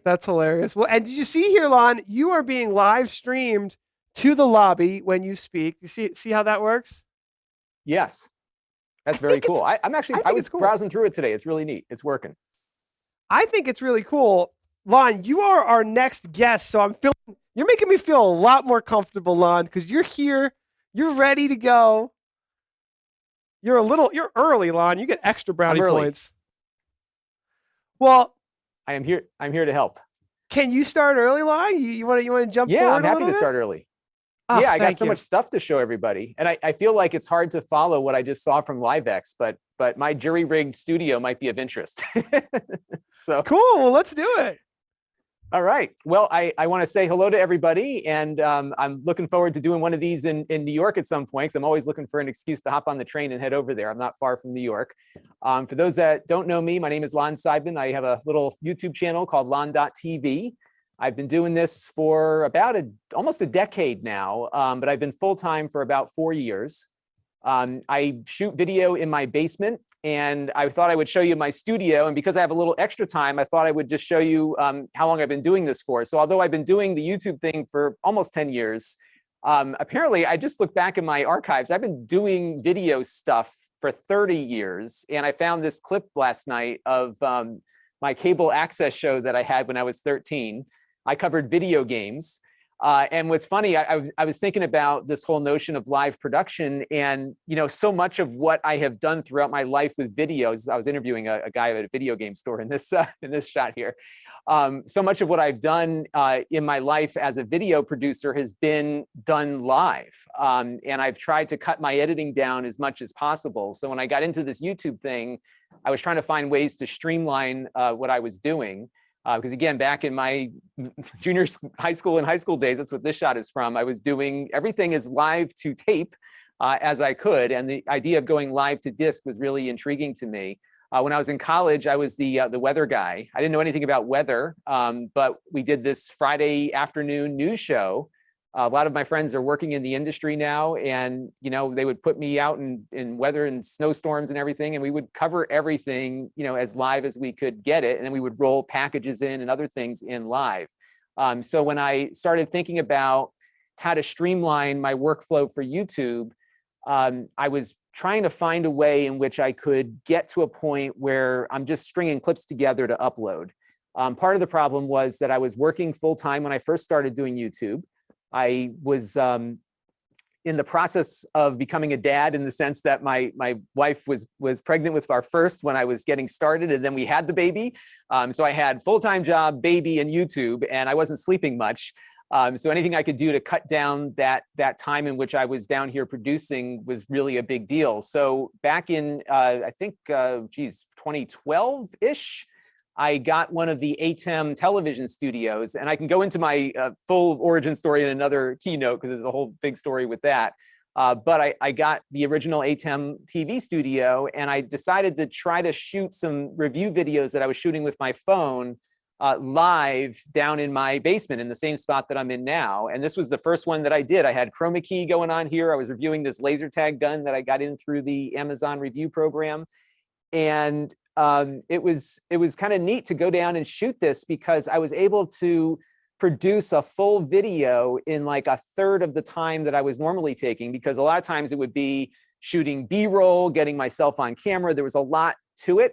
That's hilarious. Well, and did you see here, Lon? You are being live streamed to the lobby when you speak. You see how that works? Yes, that's I very think cool. it's I was cool. browsing through it today. It's really neat. It's working. I think it's really cool. Lon, you are our next guest, so you're making me feel a lot more comfortable, Lon, because you're here, you're ready to go. You're early, Lon. You get extra brownie points. Well, I'm here to help. Can you start early, Lon? You want to jump forward a little bit? Yeah, I'm happy to start early. Oh, yeah, I got so much stuff to show everybody. And I feel like it's hard to follow what I just saw from LiveX, but my jury-rigged studio might be of interest. So cool. Well, let's do it. All right. Well, I want to say hello to everybody, and I'm looking forward to doing one of these in New York at some point, because I'm always looking for an excuse to hop on the train and head over there. I'm not far from New York. For those that don't know me, my name is Lon Seidman. I have a little YouTube channel called lon.tv. I've been doing this for about almost a decade now, but I've been full-time for about 4 years. I shoot video in my basement, and I thought I would show you my studio. And because I have a little extra time, I thought I would just show you how long I've been doing this for. So although I've been doing the YouTube thing for almost 10 years, apparently I just looked back in my archives. I've been doing video stuff for 30 years. And I found this clip last night of my cable access show that I had when I was 13. I covered video games. And what's funny, I was thinking about this whole notion of live production, and so much of what I have done throughout my life with videos. I was interviewing a guy at a video game store in this shot here. So much of what I've done in my life as a video producer has been done live, and I've tried to cut my editing down as much as possible. So when I got into this YouTube thing, I was trying to find ways to streamline what I was doing. Because again, back in my junior high school and high school days, that's what this shot is from. I was doing everything as live to tape as I could. And the idea of going live to disc was really intriguing to me. When I was in college, I was the weather guy. I didn't know anything about weather, but we did this Friday afternoon news show. A lot of my friends are working in the industry now, and they would put me out in weather and snowstorms and everything, and we would cover everything as live as we could get it, and then we would roll packages in and other things in live. So when I started thinking about how to streamline my workflow for YouTube, I was trying to find a way in which I could get to a point where I'm just stringing clips together to upload. Part of the problem was that I was working full-time when I first started doing YouTube. I was in the process of becoming a dad, in the sense that my wife was pregnant with our first when I was getting started, and then we had the baby. So I had full-time job, baby, and YouTube, and I wasn't sleeping much. So anything I could do to cut down that time in which I was down here producing was really a big deal. So back in, I think, 2012-ish, I got one of the ATEM television studios, and I can go into my full origin story in another keynote, because there's a whole big story with that. But I got the original ATEM TV studio, and I decided to try to shoot some review videos that I was shooting with my phone live down in my basement, in the same spot that I'm in now. And this was the first one that I did. I had chroma key going on here. I was reviewing this laser tag gun that I got in through the Amazon review program. And it was kind of neat to go down and shoot this, because I was able to produce a full video in like a third of the time that I was normally taking, because a lot of times it would be shooting B-roll, getting myself on camera. There was a lot to it.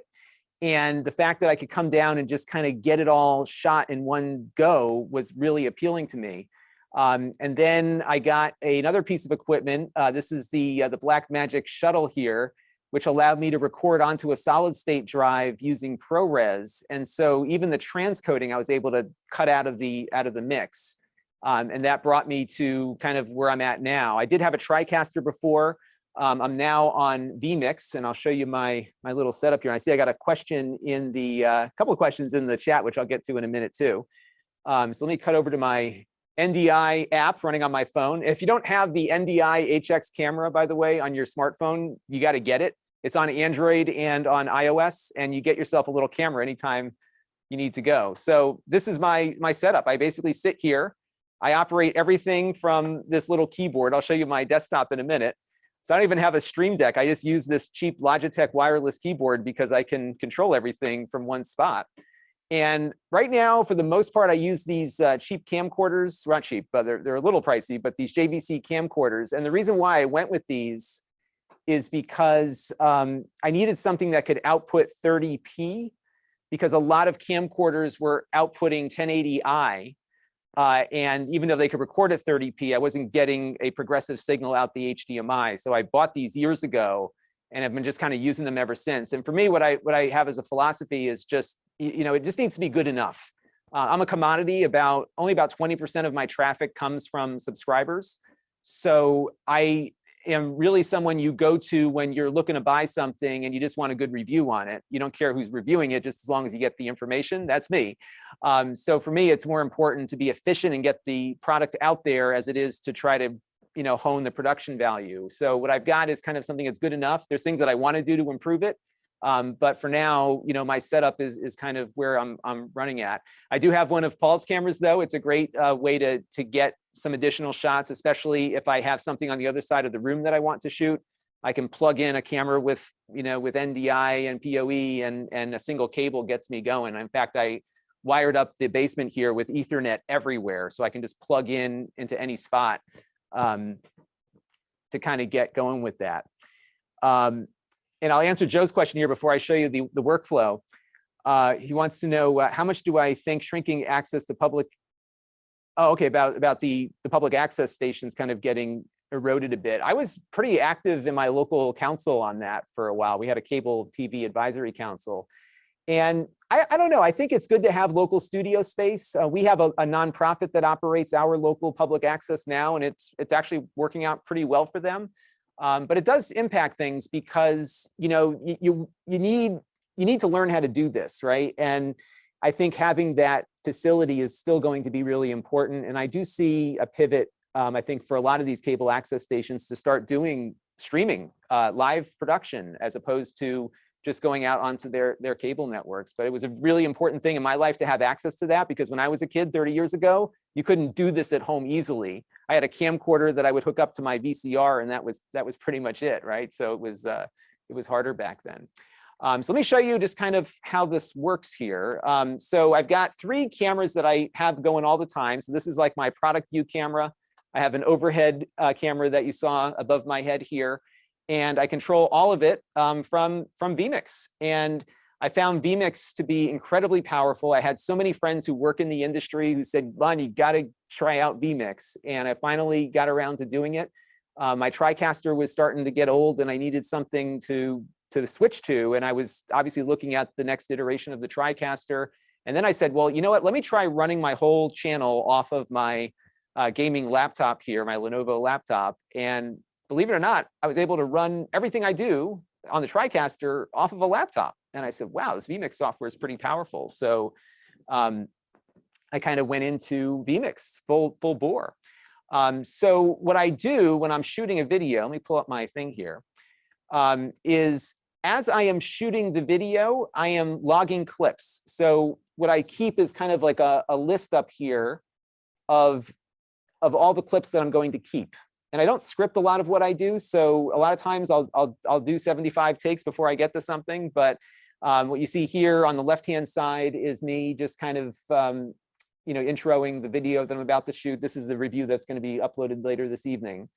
And the fact that I could come down and just kind of get it all shot in one go was really appealing to me. And then I got another piece of equipment. This is the Blackmagic shuttle here, which allowed me to record onto a solid state drive using ProRes. And so even the transcoding I was able to cut out of the mix. And that brought me to kind of where I'm at now. I did have a TriCaster before. I'm now on vMix, and I'll show you my little setup here. I see I got a question in the, couple of questions in the chat, which I'll get to in a minute too. So let me cut over to my NDI app running on my phone. If you don't have the NDI HX camera, by the way, on your smartphone, you got to get it. It's on Android and on iOS, and you get yourself a little camera anytime you need to go. So this is my setup. I basically sit here. I operate everything from this little keyboard. I'll show you my desktop in a minute. So I don't even have a Stream Deck. I just use this cheap Logitech wireless keyboard because I can control everything from one spot. And right now, for the most part, I use these cheap camcorders. Not cheap, but they're a little pricey, but these JVC camcorders. And the reason why I went with these is because I needed something that could output 30p, because a lot of camcorders were outputting 1080i. And even though they could record at 30p, I wasn't getting a progressive signal out the HDMI. So I bought these years ago and have been just kind of using them ever since. And for me, what I have as a philosophy is just, it just needs to be good enough. I'm a commodity. Only about 20% of my traffic comes from subscribers. So I am really someone you go to when you're looking to buy something and you just want a good review on it. You don't care who's reviewing it, just as long as you get the information. That's me. So for me, it's more important to be efficient and get the product out there as it is to try to hone the production value. So what I've got is kind of something that's good enough. There's things that I want to do to improve it. But for now, my setup is kind of where I'm running at. I do have one of Paul's cameras, though. It's a great way to get some additional shots, especially if I have something on the other side of the room that I want to shoot. I can plug in a camera with NDI and PoE, and a single cable gets me going. In fact, I wired up the basement here with Ethernet everywhere, so I can just plug into any spot to kind of get going with that. And I'll answer Joe's question here before I show you the workflow. He wants to know how much do I think shrinking access to public, about the public access stations kind of getting eroded a bit. I was pretty active in my local council on that for a while. We had a cable TV advisory council. And I don't know, I think it's good to have local studio space. We have a nonprofit that operates our local public access now, and it's actually working out pretty well for them. But it does impact things because you need to learn how to do this, right? And I think having that facility is still going to be really important. And I do see a pivot, I think, for a lot of these cable access stations to start doing streaming, live production, as opposed to just going out onto their cable networks. But it was a really important thing in my life to have access to that, because when I was a kid 30 years ago, you couldn't do this at home easily. I had a camcorder that I would hook up to my VCR, and that was pretty much it, right? So it was harder back then. So let me show you just kind of how this works here. So I've got 3 cameras that I have going all the time. So this is like my product view camera. I have an overhead camera that you saw above my head here, and I control all of it from vMix. And I found vMix to be incredibly powerful. I had so many friends who work in the industry who said, Lon, you got to try out vMix. And I finally got around to doing it. My TriCaster was starting to get old, and I needed something to switch to. And I was obviously looking at the next iteration of the TriCaster. And then I said, well, you know what, let me try running my whole channel off of my gaming laptop here, my Lenovo laptop. And believe it or not, I was able to run everything I do on the TriCaster off of a laptop. And I said, wow, this vMix software is pretty powerful. So I kind of went into vMix full bore. So what I do when I'm shooting a video, let me pull up my thing here, is as I am shooting the video, I am logging clips. So what I keep is kind of like a list up here of all the clips that I'm going to keep. And I don't script a lot of what I do. So a lot of times I'll do 75 takes before I get to something. But what you see here on the left-hand side is me just kind of introing the video that I'm about to shoot. This is the review that's going to be uploaded later this evening.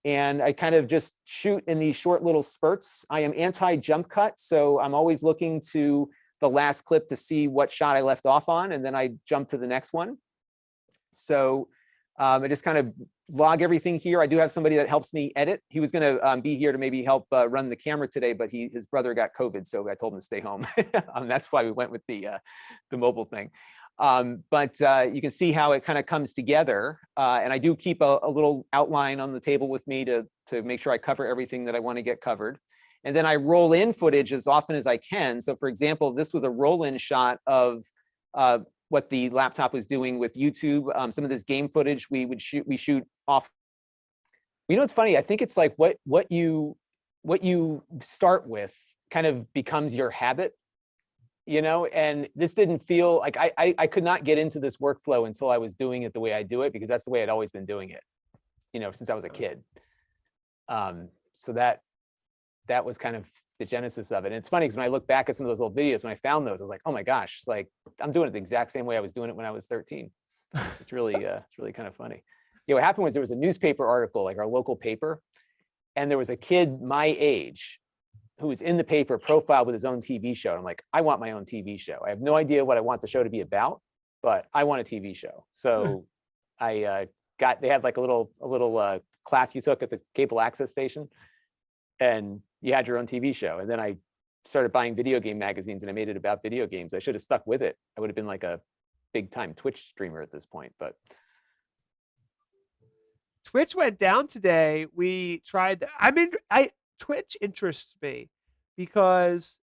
And I kind of just shoot in these short little spurts. I am anti-jump cut, so I'm always looking to the last clip to see what shot I left off on, and then I jump to the next one. So I just kind of log everything here. I do have somebody that helps me edit. He was going to be here to maybe help run the camera today, but his brother got COVID, so I told him to stay home. That's why we went with the mobile thing. But you can see how it kind of comes together. And I do keep a little outline on the table with me to make sure I cover everything that I want to get covered. And then I roll in footage as often as I can. So for example, this was a roll-in shot of what the laptop was doing with YouTube. Some of this game footage we shoot off. It's funny. I think it's like what you start with kind of becomes your habit. And this didn't feel like I could not get into this workflow until I was doing it the way I do it, because that's the way I'd always been doing it, since I was a kid. So that was kind of the genesis of it. And it's funny because when I look back at some of those old videos, when I found those, I was like, oh my gosh, like I'm doing it the exact same way I was doing it when I was 13. It's really kind of funny. Yeah, what happened was there was a newspaper article, like our local paper, and there was a kid my age who was in the paper profiled with his own TV show. And I'm like, I want my own TV show. I have no idea what I want the show to be about, but I want a TV show. So they had like a little class you took at the cable access station, and you had your own TV show. And then I started buying video game magazines, and I made it about video games. I should have stuck with it. I would have been like a big time Twitch streamer at this point, but. Twitch went down today. We tried, Twitch interests me because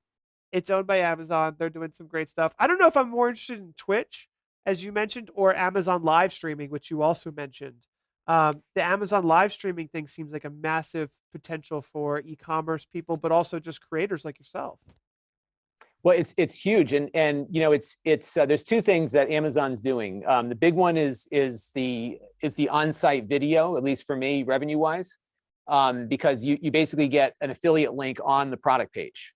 it's owned by Amazon. They're doing some great stuff. I don't know if I'm more interested in Twitch, as you mentioned, or Amazon live streaming, which you also mentioned. The Amazon live streaming thing seems like a massive potential for e-commerce people, but also just creators like yourself. Well, it's huge, and you know, it's there's two things that Amazon's doing. The big one is the on-site video, at least for me, revenue wise, because you basically get an affiliate link on the product page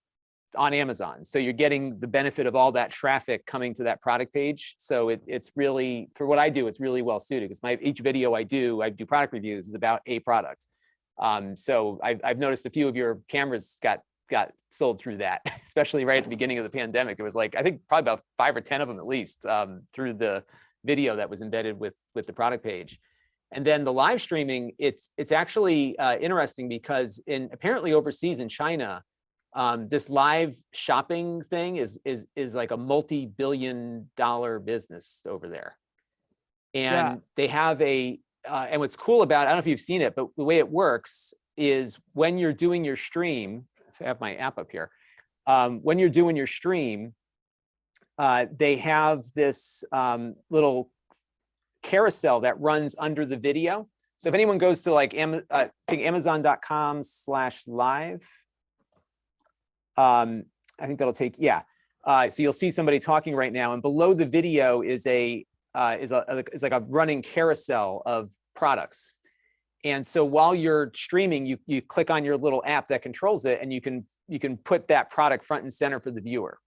on Amazon, so you're getting the benefit of all that traffic coming to that product page. So it's really, for what I do, it's really well suited, because each video I do product reviews, is about a product. So I've noticed a few of your cameras got sold through that, especially right at the beginning of the pandemic. It was like, I think probably about 5 or 10 of them at least, through the video that was embedded with the product page. And then the live streaming, it's actually interesting, because apparently overseas in China, this live shopping thing is like a multi-billion-dollar business over there. And they have and what's cool about it, I don't know if you've seen it, but the way it works is when you're doing your stream, I have my app up here. When you're doing your stream, they have this little carousel that runs under the video. So if anyone goes to like amazon.com/live, I think that'll take, so you'll see somebody talking right now, and below the video is like a running carousel of products. And so while you're streaming, you click on your little app that controls it, and you can put that product front and center for the viewer.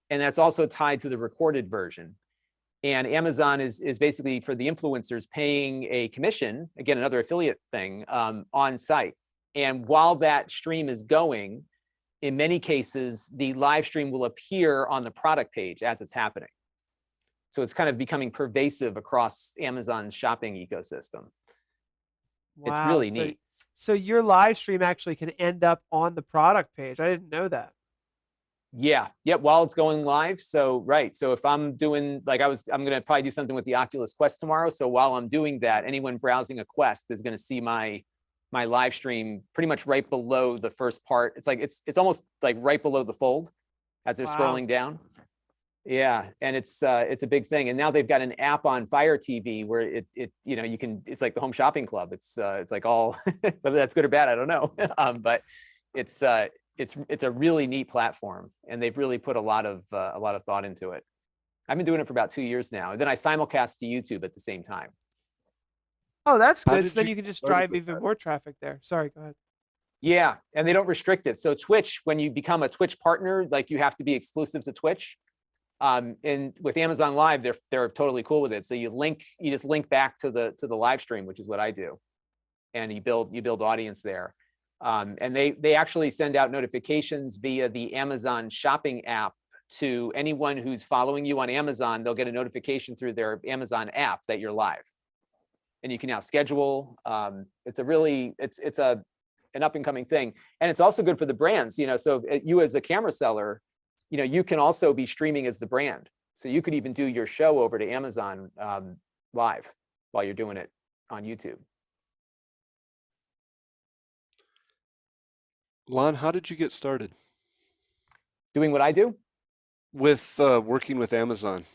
And that's also tied to the recorded version. And Amazon is basically, for the influencers, paying a commission, again, another affiliate thing, on site. And while that stream is going, in many cases, the live stream will appear on the product page as it's happening. So it's kind of becoming pervasive across Amazon's shopping ecosystem. Wow. It's really neat. So your live stream actually can end up on the product page. I didn't know that. Yeah. While it's going live. So, right. So if I'm doing, like I'm going to probably do something with the Oculus Quest tomorrow. So while I'm doing that, anyone browsing a Quest is going to see my live stream pretty much right below the first part. It's like, it's almost like right below the fold as they're scrolling down. Yeah, and it's a big thing. And now they've got an app on Fire TV where it you can, it's like the home shopping club. It's like all, whether that's good or bad, I don't know. But it's a really neat platform, and they've really put a lot of thought into it. I've been doing it for about 2 years now, and then I simulcast to YouTube at the same time. Oh, that's good. So then you can just drive even more traffic there. Sorry, go ahead. Yeah, and they don't restrict it. So Twitch, when you become a Twitch partner, like you have to be exclusive to Twitch. And with Amazon Live, they're totally cool with it. So you just link back to the live stream, which is what I do, and you build audience there. And they actually send out notifications via the Amazon shopping app to anyone who's following you on Amazon. They'll get a notification through their Amazon app that you're live, and you can now schedule. It's an up and coming thing, and it's also good for the brands. So you as a camera seller, you can also be streaming as the brand. So you could even do your show over to Amazon live while you're doing it on YouTube. Lon, how did you get started? Doing what I do? With working with Amazon.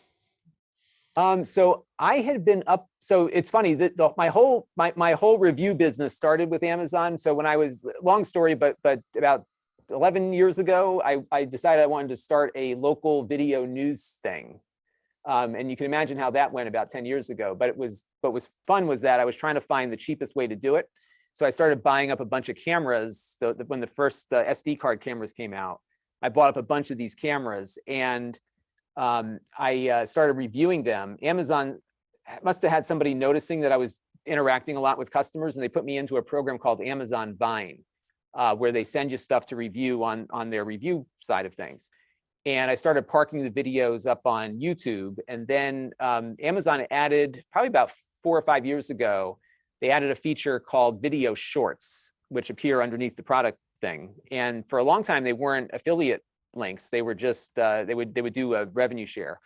So I had been up. So it's funny that my whole review business started with Amazon. So when I was, long story, but about 11 years ago, I decided I wanted to start a local video news thing. And you can imagine how that went about 10 years ago. But what was fun was that I was trying to find the cheapest way to do it. So I started buying up a bunch of cameras. So when the first SD card cameras came out, I bought up a bunch of these cameras, and I started reviewing them. Amazon must have had somebody noticing that I was interacting a lot with customers, and they put me into a program called Amazon Vine, where they send you stuff to review on their review side of things. And I started parking the videos up on YouTube. And then Amazon added, probably about 4 or 5 years ago, they added a feature called video shorts, which appear underneath the product thing. And for a long time, they weren't affiliate links. They were just, they would do a revenue share.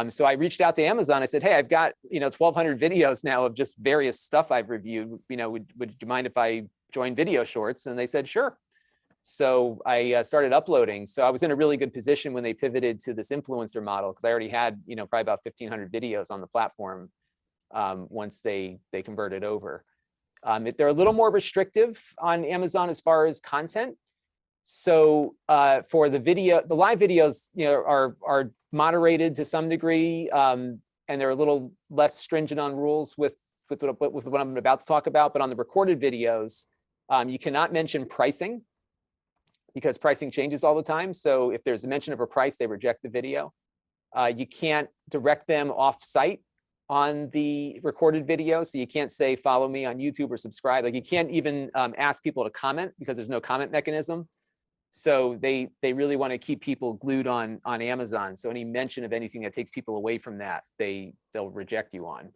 So I reached out to Amazon. I said, hey, I've got 1,200 videos now of just various stuff I've reviewed. Would you mind if I join video shorts? And they said, sure. So I started uploading. So I was in a really good position when they pivoted to this influencer model, because I already had probably about 1,500 videos on the platform once they converted over. They're a little more restrictive on Amazon as far as content. So for the live videos, are moderated to some degree, and they're a little less stringent on rules with what I'm about to talk about. But on the recorded videos, you cannot mention pricing, because pricing changes all the time. So if there's a mention of a price, they reject the video. You can't direct them off-site on the recorded video. So you can't say, follow me on YouTube or subscribe. Like, you can't even ask people to comment, because there's no comment mechanism. So they really want to keep people glued on Amazon. So any mention of anything that takes people away from that, they'll reject you on.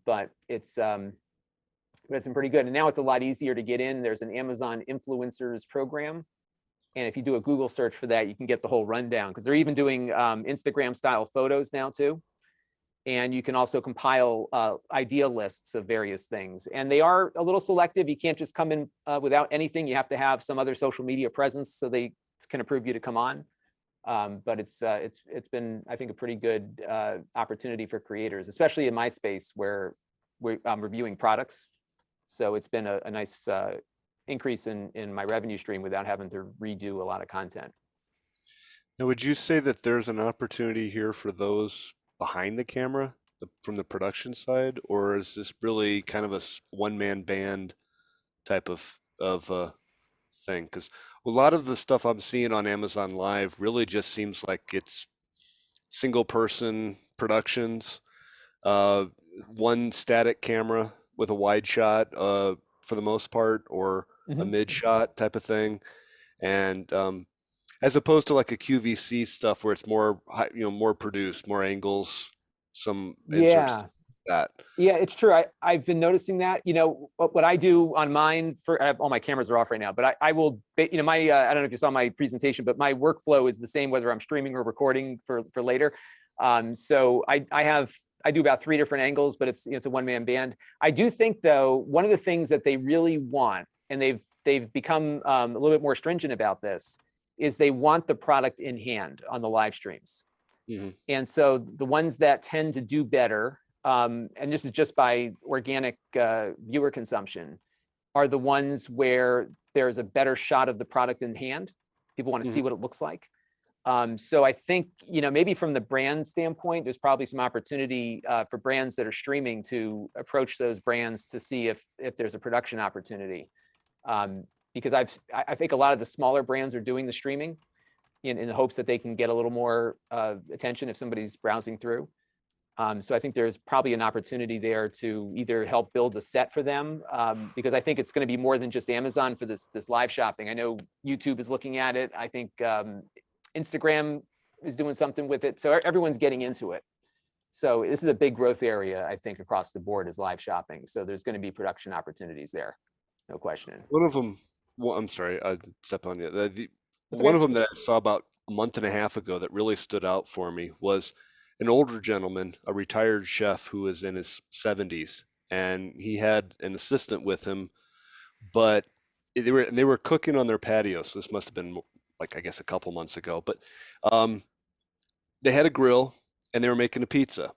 But it's been pretty good. And now it's a lot easier to get in. There's an Amazon influencers program. And if you do a Google search for that, you can get the whole rundown, because they're even doing Instagram style photos now too. And you can also compile idea lists of various things. And they are a little selective. You can't just come in without anything. You have to have some other social media presence so they can approve you to come on. But it's been, I think, a pretty good opportunity for creators, especially in my space where I'm reviewing products. So it's been a nice increase in my revenue stream without having to redo a lot of content. Now, would you say that there's an opportunity here for those behind the camera from the production side, or is this really kind of a one-man band type of thing? Because a lot of the stuff I'm seeing on Amazon Live really just seems like it's single person productions, one static camera with a wide shot for the most part, or a mid shot type of thing, and as opposed to like a QVC stuff where it's more more produced, more angles, some inserts, that. Yeah, it's true. I've been noticing that. What I do on mine, all my cameras are off right now, but I will, I don't know if you saw my presentation, but my workflow is the same whether I'm streaming or recording for later. So I do about 3 different angles, but it's a one-man band. I do think, though, one of the things that they really want, and they've become a little bit more stringent about this, is they want the product in hand on the live streams. And so the ones that tend to do better, and this is just by organic viewer consumption, are the ones where there's a better shot of the product in hand. People want to see what it looks like. So I think, maybe from the brand standpoint, there's probably some opportunity for brands that are streaming to approach those brands to see if there's a production opportunity. Because I think a lot of the smaller brands are doing the streaming in the hopes that they can get a little more attention if somebody's browsing through. So I think there's probably an opportunity there to either help build a set for them, because I think it's going to be more than just Amazon for this live shopping. I know YouTube is looking at it. I think Instagram is doing something with it. So everyone's getting into it. So this is a big growth area, I think, across the board, is live shopping. So there's going to be production opportunities there, no question. One of them, I'm sorry, I stepped on you. One of them that I saw about a month and a half ago that really stood out for me was an older gentleman, a retired chef who was in his 70s, and he had an assistant with him, but they were cooking on their patio. So this must have been, like, I guess, a couple months ago, but they had a grill and they were making a pizza,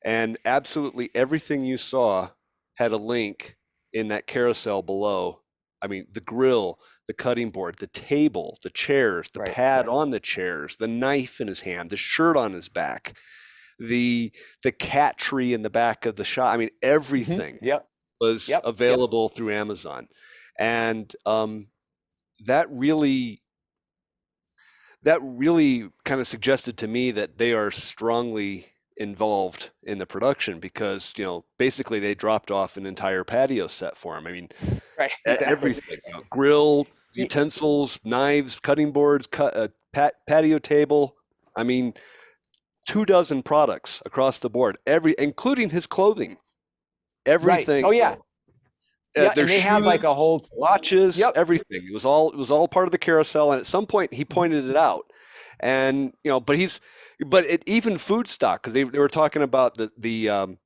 and absolutely everything you saw had a link in that carousel below. I mean, the grill, the cutting board, the table, the chairs, the pad on the chairs, the knife in his hand, the shirt on his back, the cat tree in the back of the shop. I mean, everything was Yep. available through Amazon, and that really kind of suggested to me that they are strongly involved in the production, because basically they dropped off an entire patio set for him. I mean, Right. Exactly. everything, grill, utensils, knives, cutting boards, patio table. I mean, 24 products across the board, including his clothing, Right. everything. Oh yeah. Yeah, Their and they have like shoes, a whole. watches, Yep. everything. It was all part of the carousel. And at some point, he pointed it out. And but even food stock, because they were talking about the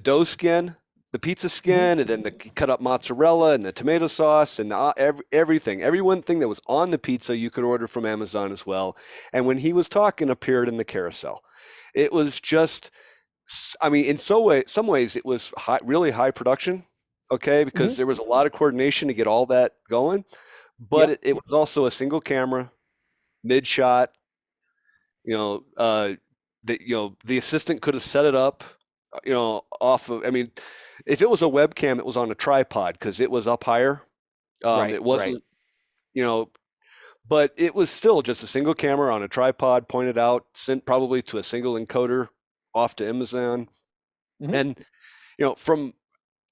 dough skin, the pizza skin, and then the cut up mozzarella and the tomato sauce and everything. Every one thing that was on the pizza you could order from Amazon as well. And when he was talking, appeared in the carousel. It was just, I mean, in some ways, it was really high production. Okay, because there was a lot of coordination to get all that going, but it was also a single camera, mid shot. The assistant could have set it up, off of. I mean, if it was a webcam, it was on a tripod because it was up higher. Right. It wasn't, but it was still just a single camera on a tripod, pointed out, sent probably to a single encoder off to Amazon, and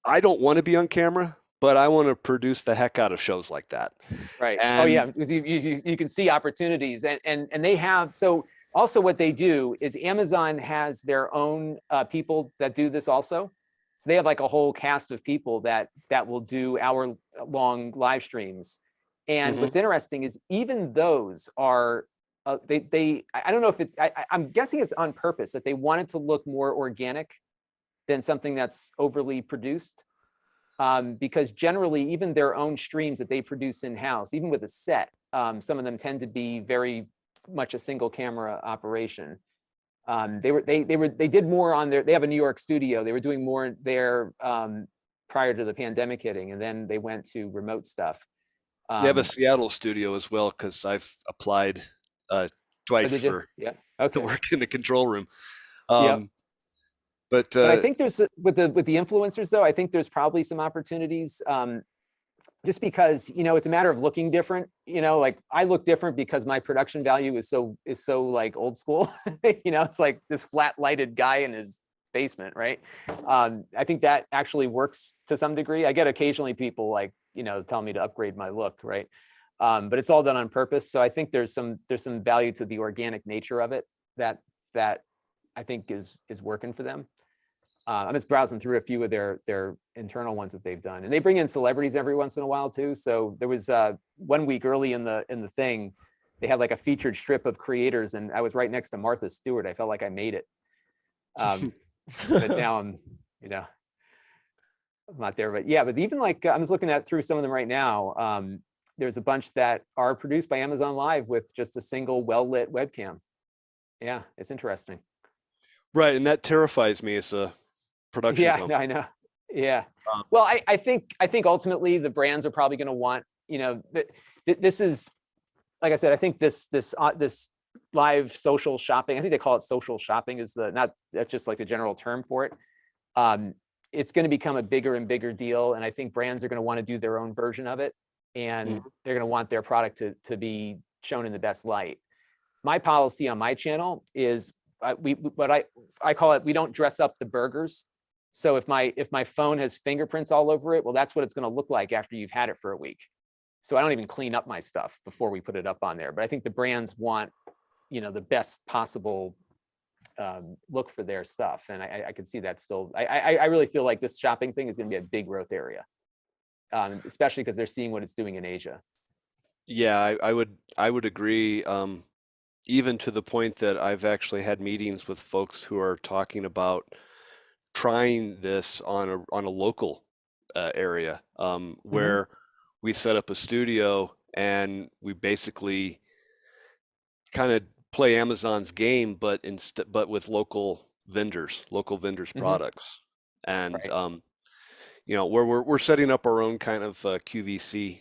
I don't want to be on camera, but I want to produce the heck out of shows like that. Right. And, oh yeah, because you can see opportunities, and they have. So also what they do is Amazon has their own people that do this also. So they have like a whole cast of people that will do hour-long live streams. And what's interesting is even those are I don't know if it's I'm guessing it's on purpose that they want it to look more organic than something that's overly produced. Because generally, even their own streams that they produce in-house, even with a set, some of them tend to be very much a single camera operation. They did more on they have a New York studio. They were doing more there prior to the pandemic hitting, and then they went to remote stuff. They have a Seattle studio as well, because I've applied twice to work in the control room. But I think there's with the influencers though, I think there's probably some opportunities, just because it's a matter of looking different. Like I look different because my production value is so like old school. It's like this flat lighted guy in his basement, right? I think that actually works to some degree. I get occasionally people like tell me to upgrade my look, right? But it's all done on purpose. So I think there's some value to the organic nature of it that I think is working for them. I'm just browsing through a few of their internal ones that they've done, and they bring in celebrities every once in a while too. So there was 1 week early in the thing, they had like a featured strip of creators, and I was right next to Martha Stewart. I felt like I made it, but now I'm not there. But yeah, but even like I'm just looking through some of them right now. There's a bunch that are produced by Amazon Live with just a single well-lit webcam. Yeah, it's interesting. Right, and that terrifies me as a production company. No, I know. Yeah. Well, I think ultimately the brands are probably going to want, this is, like I said, I think this live social shopping, I think they call it social shopping, that's just like the general term for it. It's going to become a bigger and bigger deal, and I think brands are going to want to do their own version of it, and they're going to want their product to be shown in the best light. My policy on my channel is I call it, we don't dress up the burgers. So if my phone has fingerprints all over it, well, that's what it's going to look like after you've had it for a week. So I don't even clean up my stuff before we put it up on there. But I think the brands want, the best possible look for their stuff. And I can see that still. I really feel like this shopping thing is going to be a big growth area, especially because they're seeing what it's doing in Asia. Yeah, I would agree. Even to the point that I've actually had meetings with folks who are talking about trying this on a local area, where we set up a studio and we basically kind of play Amazon's game, but with local vendors products, and we're setting up our own kind of QVC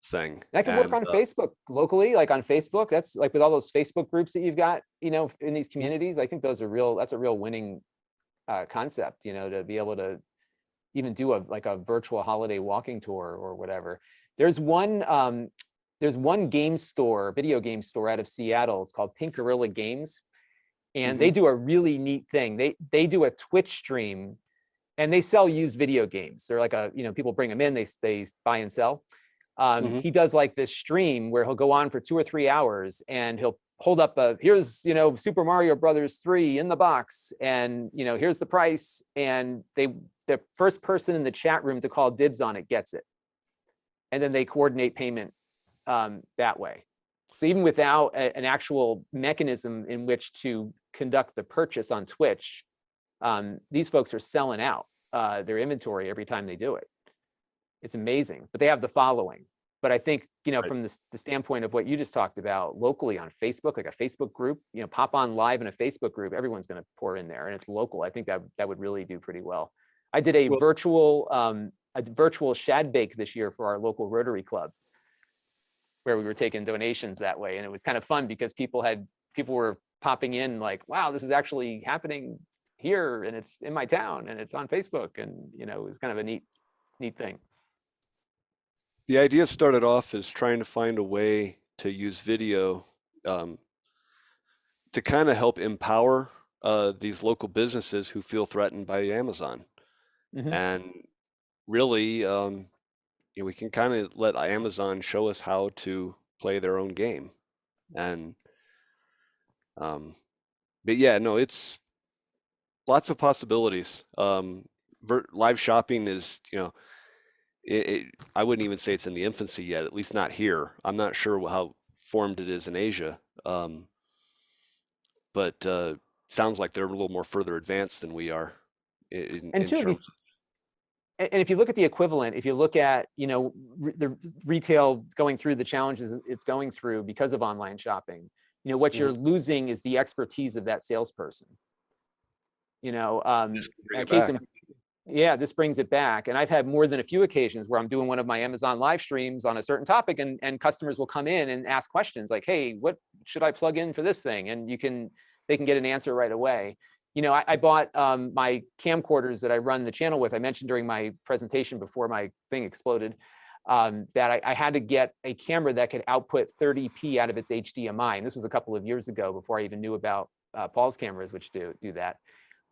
thing. That can work on Facebook locally, like on Facebook. That's like with all those Facebook groups that you've got, in these communities. I think that's a real winning concept, to be able to even do a virtual holiday walking tour or whatever. There's one game store, video game store out of Seattle. It's called Pink Gorilla Games, and they do a really neat thing. They do a Twitch stream, and they sell used video games. They're like people bring them in, they buy and sell. He does like this stream where he'll go on for 2 or 3 hours, and he'll hold up here's Super Mario Brothers 3 in the box, and here's the price, and the first person in the chat room to call dibs on it gets it, and then they coordinate payment that way. So even without an actual mechanism in which to conduct the purchase on Twitch, these folks are selling out their inventory every time they do it. It's amazing, but they have the following. But I think, from the standpoint of what you just talked about, locally on Facebook, like a Facebook group, pop on live in a Facebook group, everyone's going to pour in there, and it's local. I think that would really do pretty well. I did a virtual shad bake this year for our local Rotary Club, where we were taking donations that way, and it was kind of fun because people were popping in like, wow, this is actually happening here, and it's in my town, and it's on Facebook, and it was kind of a neat thing. The idea started off as trying to find a way to use video to kind of help empower these local businesses who feel threatened by Amazon. And really, we can kind of let Amazon show us how to play their own game. And but yeah, no, it's lots of possibilities. Live shopping is, I wouldn't even say it's in the infancy yet, at least not here. I'm not sure how formed it is in Asia, but sounds like they're a little more further advanced than we are. And if you look at the equivalent, if you look at the retail going through the challenges it's going through because of online shopping, what you're losing is the expertise of that salesperson. This brings it back. And I've had more than a few occasions where I'm doing one of my Amazon live streams on a certain topic, and customers will come in and ask questions like, hey, what should I plug in for this thing? And they can get an answer right away. I bought my camcorders that I run the channel with. I mentioned during my presentation before my thing exploded that I had to get a camera that could output 30p out of its HDMI. And this was a couple of years ago before I even knew about Paul's cameras, which do that.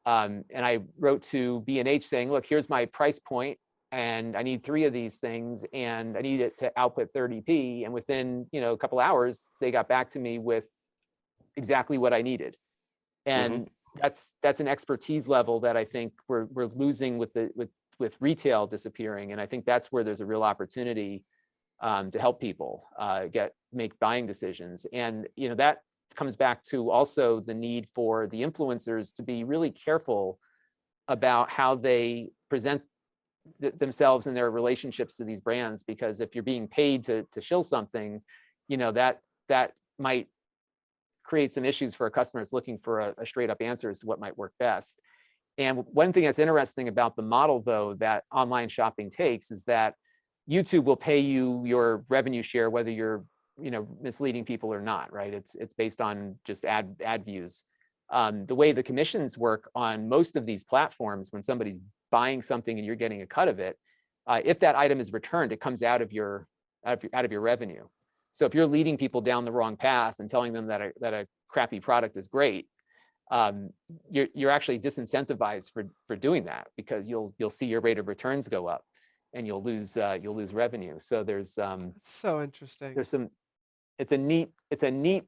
And I wrote to B&H saying, look, here's my price point, and I need 3 of these things, and I need it to output 30p. And within a couple hours, they got back to me with exactly what I needed. And that's an expertise level that I think we're losing with retail disappearing. And I think that's where there's a real opportunity to help people make buying decisions. And that comes back to also the need for the influencers to be really careful about how they present themselves and their relationships to these brands, because if you're being paid to shill something, that might create some issues for a customer that's looking for a straight up answer as to what might work best. And one thing that's interesting about the model, though, that online shopping takes is that YouTube will pay you your revenue share whether you're misleading people or not, right? It's based on just ad views. The way the commissions work on most of these platforms, when somebody's buying something and you're getting a cut of it, if that item is returned, it comes out of your revenue. So if you're leading people down the wrong path and telling them that a crappy product is great, you're actually disincentivized for doing that, because you'll see your rate of returns go up, and you'll lose revenue. So there's so interesting. It's a neat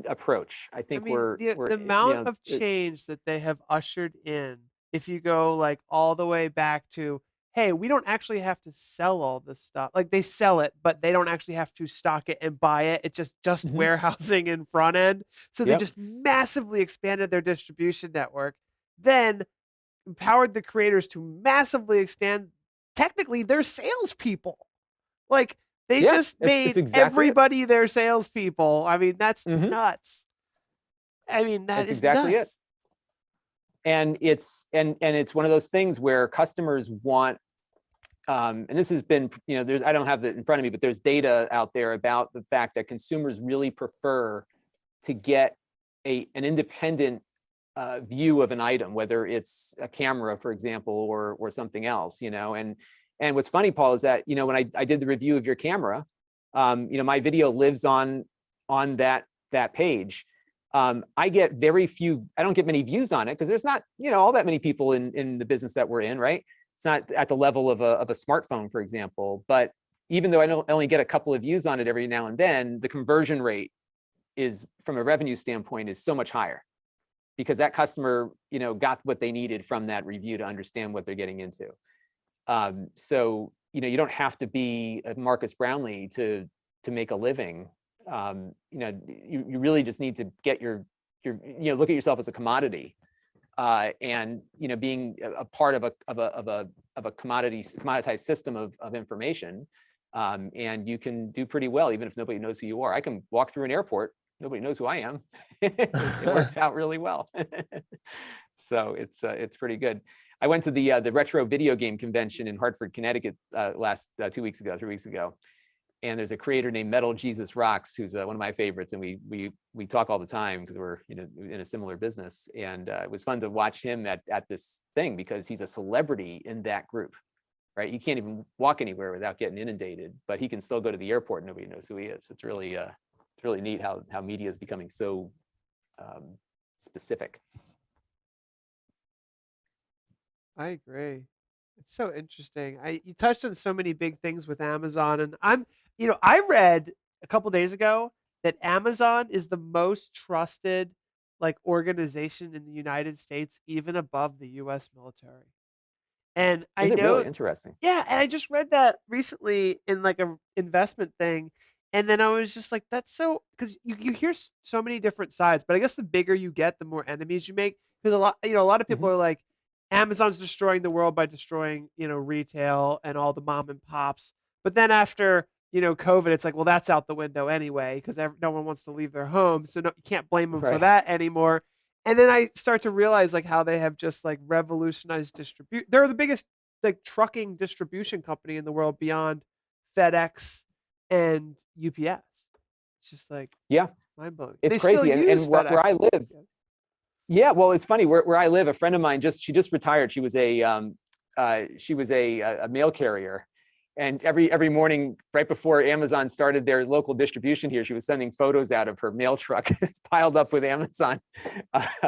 approach. I think the amount of change that they have ushered in. If you go like all the way back to, hey, we don't actually have to sell all this stuff. Like, they sell it, but they don't actually have to stock it and buy it. It's just warehousing and front end. So they just massively expanded their distribution network, then empowered the creators to massively extend technically their salespeople. Like, they just made everybody their salespeople. I mean, that's nuts. I mean, that's exactly nuts. It. And it's one of those things where customers want, and this has been, I don't have it in front of me, but there's data out there about the fact that consumers really prefer to get an independent view of an item, whether it's a camera, for example, or something else, you know. And what's funny, Paul, is that, you know, when I did the review of your camera, you know, my video lives on that page. I get very few, I don't get many views on it because there's not, you know, all that many people in the business that we're in, right? It's not at the level of a smartphone, for example. But even though I only get a couple of views on it every now and then, the conversion rate is, from a revenue standpoint, is so much higher, because that customer, you know, got what they needed from that review to understand what they're getting into. So, you know, you don't have to be a Marcus Brownlee to make a living. You know, you really just need to get you know, look at yourself as a commodity, and, you know, being a part of a commoditized system of information. And you can do pretty well, even if nobody knows who you are. I can walk through an airport, nobody knows who I am. It works out really well. So it's pretty good. I went to the retro video game convention in Hartford, Connecticut last 3 weeks ago. And there's a creator named Metal Jesus Rocks, who's one of my favorites, and we talk all the time because we're, you know, in a similar business. And it was fun to watch him at this thing, because he's a celebrity in that group, right? You can't even walk anywhere without getting inundated, but he can still go to the airport and nobody knows who he is. It's really neat how media is becoming so specific. I agree. It's so interesting. You touched on so many big things with Amazon, and you know, I read a couple days ago that Amazon is the most trusted, like, organization in the United States, even above the U.S. military. And I Is it know, really interesting? yeah, and I just read that recently in, like, a investment thing, and then I was just like, that's so, because you hear so many different sides, but I guess the bigger you get, the more enemies you make. Because a lot of people are like, Amazon's destroying the world by destroying, you know, retail and all the mom and pops. But then after, you know, COVID, it's like, well, that's out the window anyway, because no one wants to leave their home, so no, you can't blame them for Right. that anymore. And then I start to realize, like, how they have just, like, revolutionized distribute. They're the biggest, like, trucking distribution company in the world beyond FedEx and UPS. It's just like, Yeah, mind blowing. it's They still crazy. And use where FedEx I and live, UPS. yeah, well, it's funny, where I live, a friend of mine she just retired. She was a mail carrier, and every morning right before Amazon started their local distribution here, she was sending photos out of her mail truck piled up with Amazon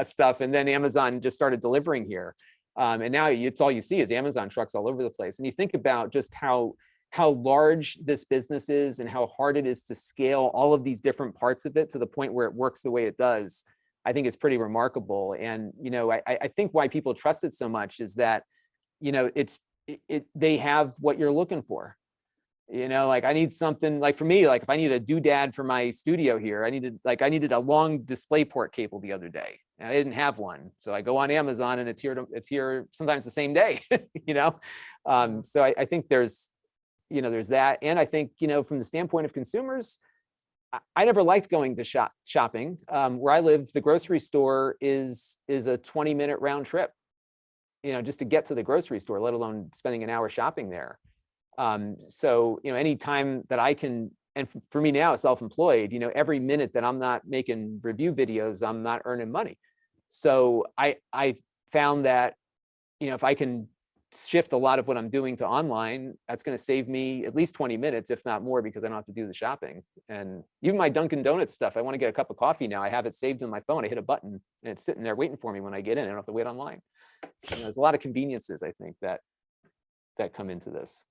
stuff, and then Amazon just started delivering here, and now it's all you see is Amazon trucks all over the place. And you think about just how large this business is and how hard it is to scale all of these different parts of it to the point where it works the way it does. I think it's pretty remarkable. And, you know, I think why people trust it so much is that, you know, they have what you're looking for. You know, like, I need something, like, for me, like, if I need a doodad for my studio here, I needed a long DisplayPort cable the other day, and I didn't have one. So I go on Amazon, and it's here sometimes the same day, you know? So I think there's that. And I think, you know, from the standpoint of consumers, I never liked going to shopping. Where I live, the grocery store is a 20-minute round trip, you know, just to get to the grocery store, let alone spending an hour shopping there. So, you know, any time that I can, and for me now, self-employed, you know, every minute that I'm not making review videos, I'm not earning money. So I found that, you know, if I can shift a lot of what I'm doing to online, that's going to save me at least 20 minutes, if not more, because I don't have to do the shopping. And even my Dunkin' Donuts stuff, I want to get a cup of coffee now, I have it saved on my phone. I hit a button and it's sitting there waiting for me when I get in. I don't have to wait online. You know, there's a lot of conveniences, I think, that come into this.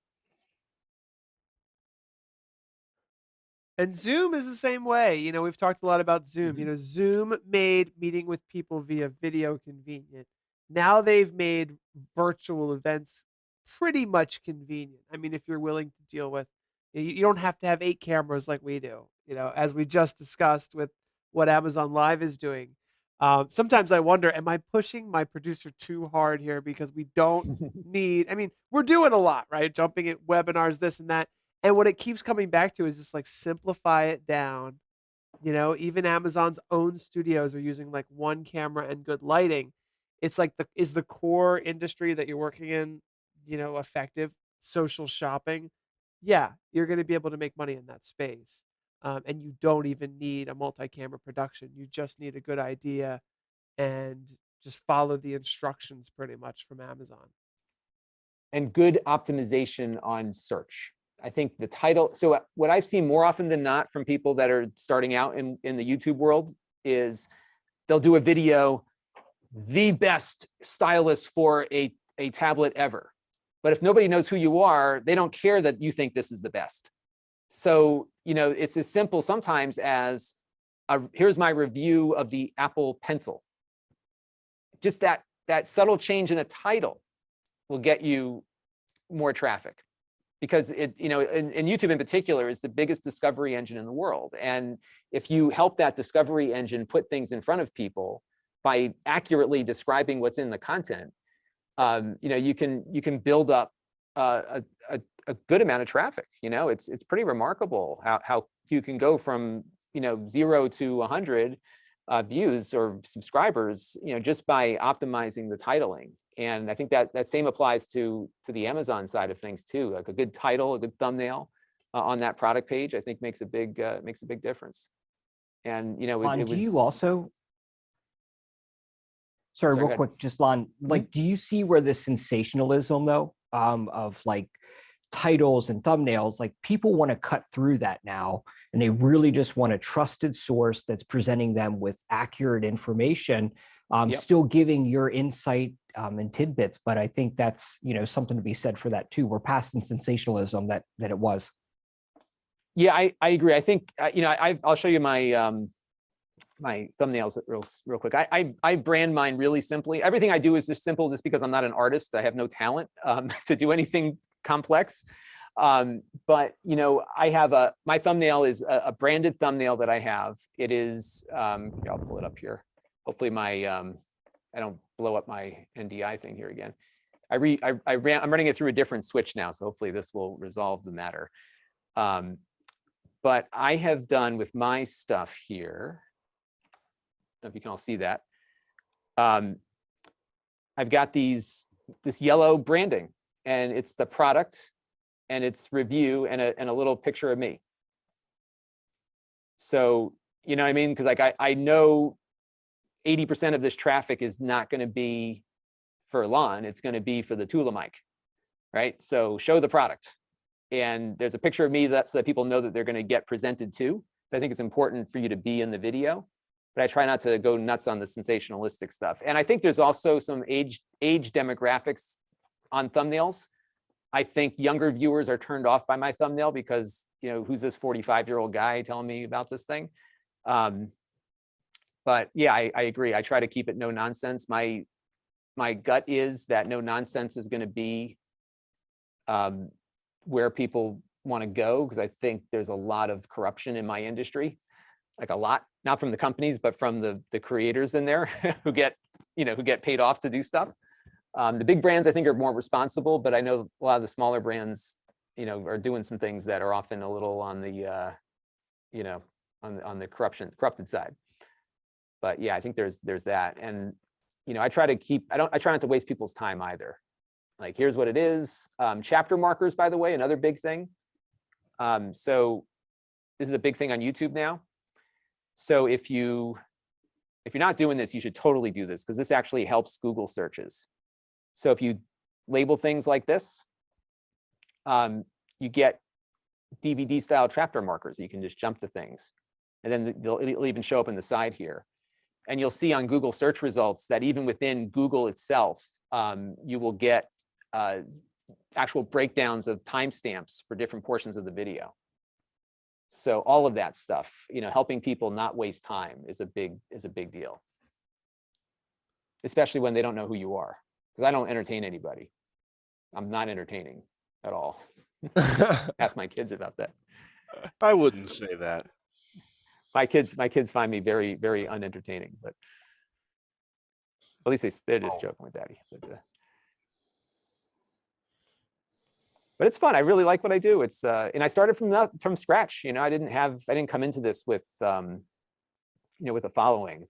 And Zoom is the same way. You know, we've talked a lot about Zoom. You know, Zoom made meeting with people via video convenient. Now they've made virtual events pretty much convenient. I mean, if you're willing to deal with, you don't have to have 8 cameras like we do, you know, as we just discussed with what Amazon Live is doing. Sometimes I wonder, am I pushing my producer too hard here? Because we don't need, I mean, we're doing a lot, right? Jumping at webinars, this and that. And what it keeps coming back to is just, like, simplify it down. You know, even Amazon's own studios are using, like, 1 camera and good lighting. It's like, is the core industry that you're working in, you know, effective? Social shopping? Yeah, you're going to be able to make money in that space. And you don't even need a multi-camera production. You just need a good idea and just follow the instructions pretty much from Amazon. And good optimization on search. I think the title, so what I've seen more often than not from people that are starting out in the YouTube world is they'll do a video, the best stylus for a tablet ever. But if nobody knows who you are, they don't care that you think this is the best. So, you know, it's as simple sometimes as, here's my review of the Apple Pencil. Just that subtle change in a title will get you more traffic, because it, you know, and YouTube in particular is the biggest discovery engine in the world. And if you help that discovery engine put things in front of people by accurately describing what's in the content, you know, you can build up a good amount of traffic. You know, it's pretty remarkable how you can go from, you know, 0 to 100 views or subscribers, you know, just by optimizing the titling. And I think that same applies to the Amazon side of things too. Like a good title, a good thumbnail on that product page, I think makes a big difference. And you know, Lon, it was. do you also? Sorry, real go quick, just Lon. Like, do you see where the sensationalism though of like titles and thumbnails, like people want to cut through that now, and they really just want a trusted source that's presenting them with accurate information, still giving your insight and tidbits. But I think that's, you know, something to be said for that too. We're past the sensationalism that it was. Yeah, I agree. I think, you know, I'll show you my my thumbnails real quick. I brand mine really simply. Everything I do is just simple, just because I'm not an artist. I have no talent to do anything complex. But you know, I have my thumbnail is a branded thumbnail that I have. It is, here, I'll pull it up here. Hopefully my, I don't blow up my NDI thing here again. I'm running it through a different switch now, so hopefully this will resolve the matter. But I have done with my stuff here, I don't know if you can all see that. I've got this yellow branding, and it's the product and its review and a little picture of me. So, you know what I mean? Because like I know 80% of this traffic is not going to be for Lon, it's going to be for the Tula mic, right? So show the product. And there's a picture of me so that people know that they're going to get presented to. So I think it's important for you to be in the video, but I try not to go nuts on the sensationalistic stuff. And I think there's also some age demographics on thumbnails. I think younger viewers are turned off by my thumbnail because, you know, who's this 45-year-old guy telling me about this thing? But yeah, I agree. I try to keep it no nonsense. My gut is that no nonsense is going to be where people want to go, because I think there's a lot of corruption in my industry, like a lot, not from the companies, but from the creators in there who get paid off to do stuff. The big brands I think are more responsible, but I know a lot of the smaller brands, you know, are doing some things that are often a little on the, you know, on the corrupted side. But yeah, I think there's that, and you know, I try not to waste people's time either. Like, here's what it is. Chapter markers, by the way, another big thing. So this is a big thing on YouTube now. So if you're not doing this, you should totally do this, because this actually helps Google searches. So if you label things like this, you get DVD style chapter markers. You can just jump to things, and then it'll even show up in the side here. And you'll see on Google search results that even within Google itself, you will get actual breakdowns of timestamps for different portions of the video. So all of that stuff, you know, helping people not waste time is a big deal, especially when they don't know who you are. Because I don't entertain anybody. I'm not entertaining at all. Ask my kids about that. I wouldn't say that. My kids find me very, very unentertaining, but at least they're just joking with Daddy. But it's fun. I really like what I do. It's and I started from scratch. You know, I didn't come into this with you know, with a following.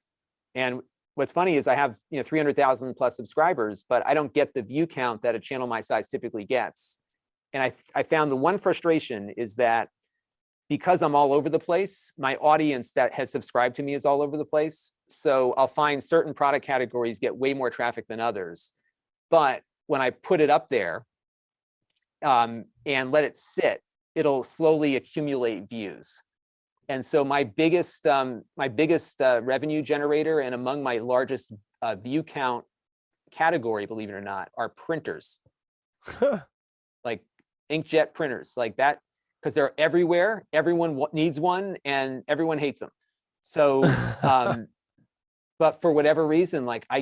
And what's funny is I have, you know, 300,000 plus subscribers, but I don't get the view count that a channel my size typically gets. And I found the one frustration is that because I'm all over the place, my audience that has subscribed to me is all over the place. So I'll find certain product categories get way more traffic than others. But when I put it up there and let it sit, it'll slowly accumulate views. And so my biggest revenue generator and among my largest view count category, believe it or not, are printers. Like inkjet printers, like that, because they're everywhere. Everyone needs one and everyone hates them. So, but for whatever reason, like I'll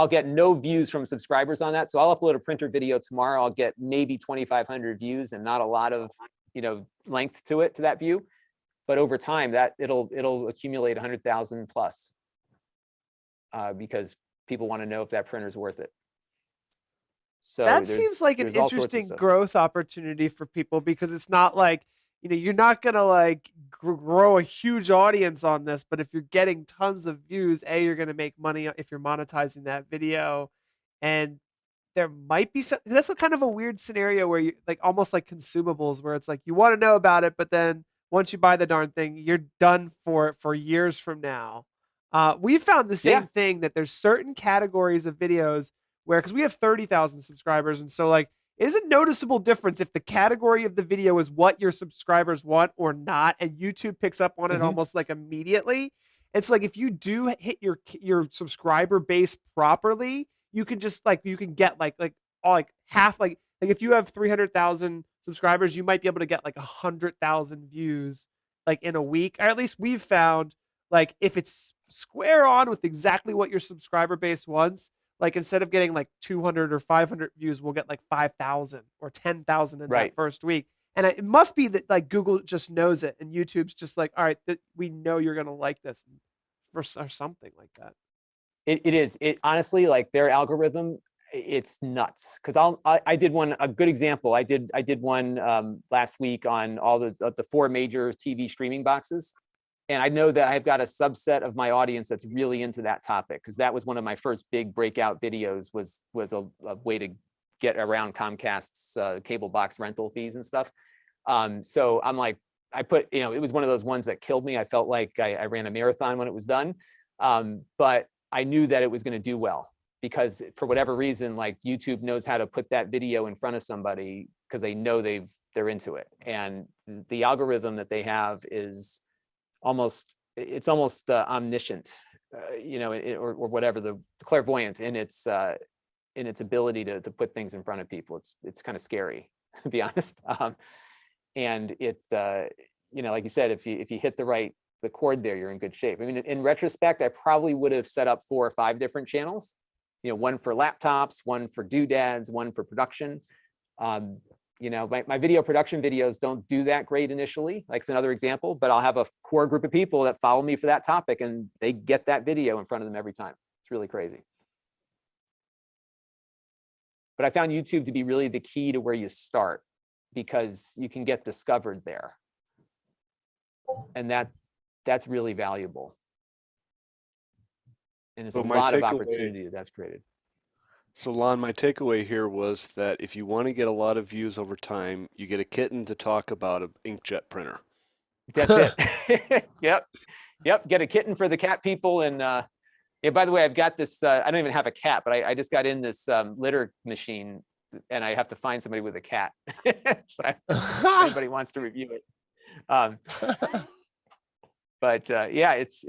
get no views from subscribers on that. So I'll upload a printer video tomorrow. I'll get maybe 2,500 views and not a lot of, length to that view. But over time that it'll accumulate 100,000 plus because people want to know if that printer's worth it. So that seems like an interesting growth opportunity for people, because it's not like, you're not going to like grow a huge audience on this, but if you're getting tons of views, you're going to make money if you're monetizing that video. And there might be some, that's kind of a weird scenario where you like almost like consumables, where it's like you want to know about it, but then once you buy the darn thing, you're done for years from now. We found the same thing, that there's certain categories of videos where, because we have 30,000 subscribers, and so like, is a noticeable difference if the category of the video is what your subscribers want or not, and YouTube picks up on it almost like immediately. It's like if you do hit your subscriber base properly, you can just like get half, like if you have 300,000 subscribers, you might be able to get like 100,000 views like in a week. Or at least we've found, like if it's square on with exactly what your subscriber base wants, like instead of getting like 200 or 500 views, we'll get like 5,000 or 10,000 in that first week. And it must be that like Google just knows it, and YouTube's just like, all right, we know you're gonna like this, or something like that. It is. It honestly, like their algorithm, it's nuts. Because I did a good example. I did one last week on all the 4 major TV streaming boxes. And I know that I've got a subset of my audience that's really into that topic, because that was one of my first big breakout videos, was a way to get around Comcast's cable box rental fees and stuff. So I'm like, I put, it was one of those ones that killed me. I felt like I ran a marathon when it was done. But I knew that it was going to do well, because for whatever reason, like YouTube knows how to put that video in front of somebody because they know they're into it. And the algorithm that they have is almost omniscient, or whatever, the clairvoyant in its ability to put things in front of people. It's kind of scary, to be honest. And it, like you said, if you hit the chord there, you're in good shape. I mean, in retrospect, I probably would have set up 4 or 5 different channels, one for laptops, one for doodads, one for production. My video production videos don't do that great initially, like it's another example, but I'll have a core group of people that follow me for that topic, and they get that video in front of them every time. It's really crazy. But I found YouTube to be really the key to where you start, because you can get discovered there. And that's really valuable. And there's a lot of opportunity that's created. So Lon, my takeaway here was that if you want to get a lot of views over time, you get a kitten to talk about an inkjet printer. That's it. Yep. Get a kitten for the cat people. And by the way, I've got this, I don't even have a cat, but I just got in this litter machine, and I have to find somebody with a cat. So if anybody wants to review it. But yeah, it's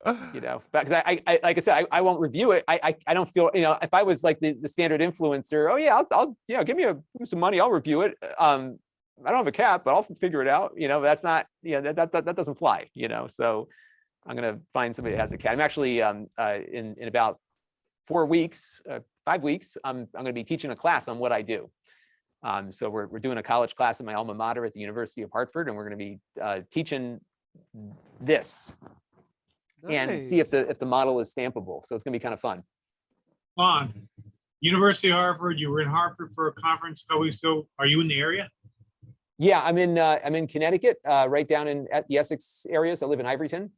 because I like I said, I won't review it. I don't feel, if I was like the standard influencer, oh yeah, I'll give me some money, I'll review it. I don't have a cat, but I'll figure it out. That's not, that doesn't fly. So I'm gonna find somebody that has a cat. I'm actually in about 4 weeks, 5 weeks, I'm gonna be teaching a class on what I do. So we're doing a college class in my alma mater at the University of Hartford, and we're gonna be teaching this. Nice. And see if the model is stampable. So it's gonna be kind of fun. Lon, University of Hartford, you were in Hartford for a conference a couple weeks ago. Are you in the area? Yeah, I'm in Connecticut, right down at the Essex area. So I live in Ivoryton.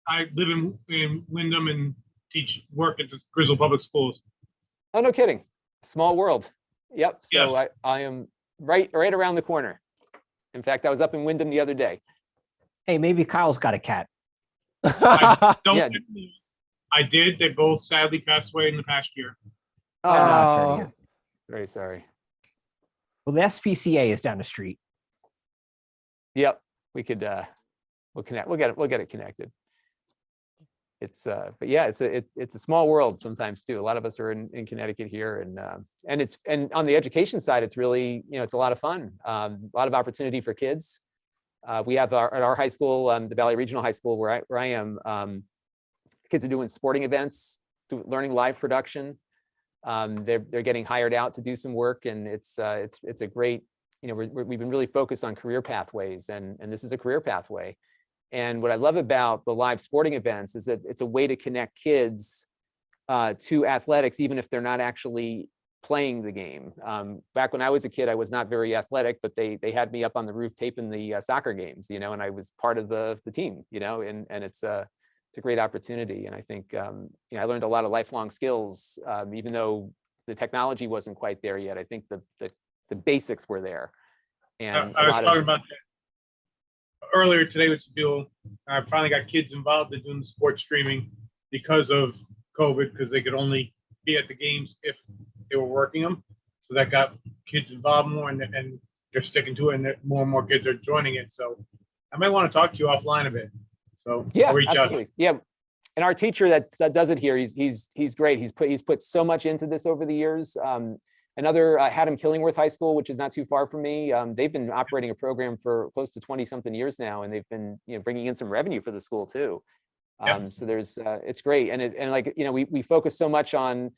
I live in Wyndham and work at the Griswold Public Schools. Oh, no kidding. Small world. Yep. So yes. I am right around the corner. In fact, I was up in Wyndham the other day. Hey, maybe Kyle's got a cat. Don't Yeah. I did. They both sadly passed away in the past year. Oh, Yeah, no, no, sorry to hear. very sorry. Well, the SPCA is down the street. Yep, we could we'll connect. We'll get it connected. It's but yeah, it's a small world sometimes too. A lot of us are in Connecticut here, and on the education side, it's really, it's a lot of fun. A lot of opportunity for kids. We have at our high school, the Valley Regional High School where I am, kids are doing sporting events, learning live production. They're getting hired out to do some work, and it's a great, we've been really focused on career pathways, and this is a career pathway. And what I love about the live sporting events is that it's a way to connect kids to athletics, even if they're not actually playing the game. Back when I was a kid, I was not very athletic, but they had me up on the roof taping the soccer games, and I was part of the team, and it's a great opportunity. And I think I learned a lot of lifelong skills, even though the technology wasn't quite there yet. I think the basics were there. And I was talking about that earlier today with some people. I finally got kids involved in doing the sports streaming because of COVID, because they could only be at the games if they were working them. So that got kids involved more, and they're sticking to it, and more and more kids are joining it. So I might want to talk to you offline a bit. So yeah, I'll reach absolutely. out. Yeah. And our teacher that does it here, he's great. He's put so much into this over the years. Another Haddam Killingworth High School, which is not too far from me. They've been operating a program for close to 20 something years now, and they've been bringing in some revenue for the school too. Yep. So there's it's great, and like we focus so much on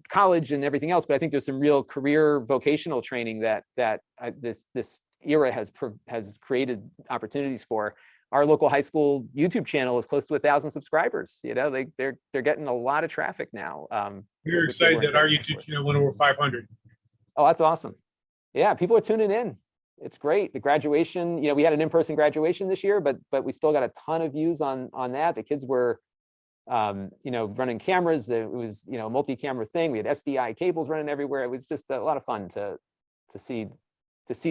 college and everything else, but I think there's some real career vocational training that this era has created opportunities for. Our local high school YouTube channel is close to 1,000 subscribers. They're getting a lot of traffic now. We're excited that our YouTube channel went over 500. Oh, that's awesome. Yeah, people are tuning in. It's great. The graduation, we had an in-person graduation this year, but we still got a ton of views on that. The kids were, running cameras. It was, a multi-camera thing. We had SDI cables running everywhere. It was just a lot of fun to see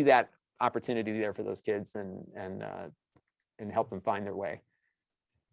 that opportunity there for those kids and help them find their way.